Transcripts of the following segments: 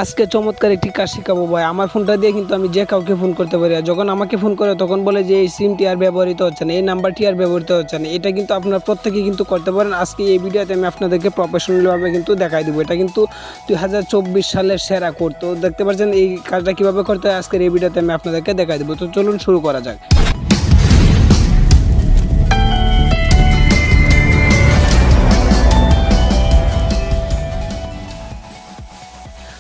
আজকে চমৎকার একটি কাজ শিখাবো ভাই। আমার ফোনটা দিয়ে কিন্তু আমি যে কাউকে ফোন করতে পারি। আর যখন আমাকে ফোন করে তখন বলে যে এই সিমটি আর ব্যবহৃত হচ্ছে না, এই নাম্বারটি আর ব্যবহৃত হচ্ছে না। এটা কিন্তু আপনারা প্রত্যেকেই কিন্তু করতে পারেন। আজকে এই ভিডিওতে আমি আপনাদেরকে প্রফেশনালভাবে কিন্তু দেখাই দেবো। এটা কিন্তু 2024 সালের সেরা কোড। তো দেখতে পাচ্ছেন এই কাজটা কীভাবে করতে হয় আজকের এই ভিডিওতে আমি আপনাদেরকে দেখাই দেবো। তো চলুন শুরু করা যাক।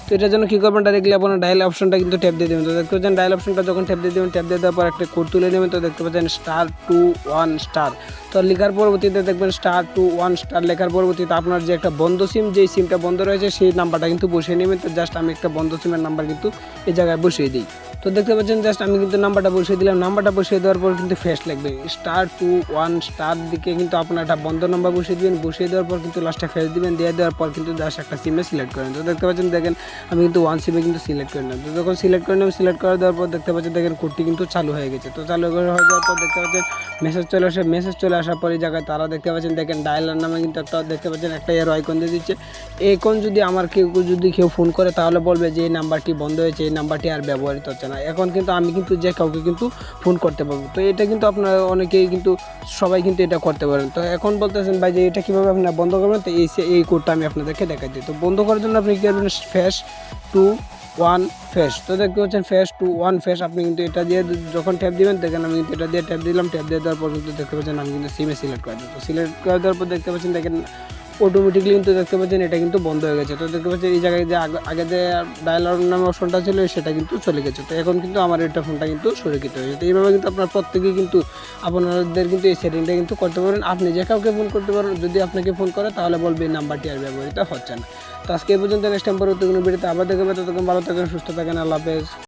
তো এটার জন্য কী করবেন, ডাইরেক্টলি আপনার ডায়াল অপশনটা কিন্তু ট্যাপ দিয়ে দেবেন। তো দেখতে পাচ্ছেন ডায়াল অপশনটা যখন ট্যাপ দিয়ে দেবেন, ট্যাপ দিয়ে দেওয়ার পর একটা কোড তুলে নেবেন। তো দেখতে পাচ্ছেন *21*। তো লেখার পরবর্তীতে দেখবেন *21* লেখার পরবর্তীতে আপনার যে একটা বন্ধ সিম, যেই সিমটা বন্ধ রয়েছে সেই নাম্বারটা কিন্তু বসিয়ে নেবেন। তো জাস্ট আমি একটা বন্ধ সিমের নাম্বার কিন্তু এই জায়গায় বসিয়ে দিই। তো দেখতে পাচ্ছেন জাস্ট আমি কিন্তু নাম্বারটা বসিয়ে দিলাম। নাম্বারটা বসিয়ে দেওয়ার পর কিন্তু ফ্যাশ লাগবে *21* দিকে কিন্তু আপনার একটা বন্ধ নাম্বার বসিয়ে দিবেন। বসিয়ে দেওয়ার পর কিন্তু লাস্টে ফ্যাশ দিবেন। দিয়ে দেওয়ার পর কিন্তু জাস্ট একটা সিমে সিলেক্ট করেন। তো দেখতে পাচ্ছেন দেখেন আমি কিন্তু ওয়ান সিমে কিন্তু সিলেক্ট করে নিলাম। তো যখন সিলেক্ট করে নেবেন, সিলেক্ট করে দেওয়ার পর দেখতে পাচ্ছেন দেখেন কোডটি কিন্তু চালু হয়ে গেছে। তো চালু হয়ে যাওয়ার পর দেখতে পাচ্ছেন মেসেজ চলে আসে। মেসেজ চলে আসার পর এই জায়গায় তারা দেখতে পাচ্ছেন দেখেন ডায়ালার নামে কিন্তু একটা দেখতে পাচ্ছেন একটা এর আইকন দিয়ে দিচ্ছে। এই আইকন যদি আমার কেউ ফোন করে তাহলে বলবে যে এই নাম্বারটি বন্ধ হয়েছে, এই নাম্বারটি আর ব্যবহৃত হচ্ছে না। এখন কিন্তু আমি কিন্তু যে কাউকে কিন্তু ফোন করতে পারবো। তো এটা কিন্তু আপনারা অনেকেই কিন্তু সবাই কিন্তু এটা করতে পারেন। তো এখন বলতেছেন ভাই যে এটা কীভাবে আপনারা বন্ধ করবেন, তো এই কোডটা আমি আপনাদেরকে দেখাই দিই। তো বন্ধ করার জন্য আপনি কী করবেন, *21*। তো দেখতে পাচ্ছেন *21* আপনি কিন্তু এটা দিয়ে যখন ট্যাপ দিবেন দেখেন আমি কিন্তু এটা দিয়ে ট্যাপ দিলাম। ট্যাপ দিয়ে দেওয়ার পর কিন্তু দেখতে পাচ্ছেন আমি কিন্তু সিমে সিলেক্ট করে দিই। তো সিলেক্ট করে দেওয়ার পর দেখতে পাচ্ছেন দেখেন অটোমেটিকলি কিন্তু দেখতে পাচ্ছেন এটা কিন্তু বন্ধ হয়ে গেছে। তো দেখতে পাচ্ছেন এই জায়গায় যে আগে যে ডায়ালার নামে অপশনটা ছিল সেটা কিন্তু চলে গেছে। তো এখন কিন্তু আমার এটা ফোনটা কিন্তু সুরক্ষিত হয়েছে। তো এইভাবে কিন্তু আপনার প্রত্যেকেই কিন্তু আপনাদের কিন্তু এই সেটিংটা কিন্তু করতে পারেন। আপনি যে কাউকে ফোন করতে পারেন, যদি আপনাকে ফোন করে তাহলে বলবে এই নাম্বারটি আর ব্যবহৃত হচ্ছে না। তো আজকে এই পর্যন্ত, নেক্সট টাইম পরবর্তী কোনো ভিডিওতে আবার দেখবেন। ততক্ষণ ভালো থাকেন, সুস্থ থাকেন, আল্লাহ হাফেজ।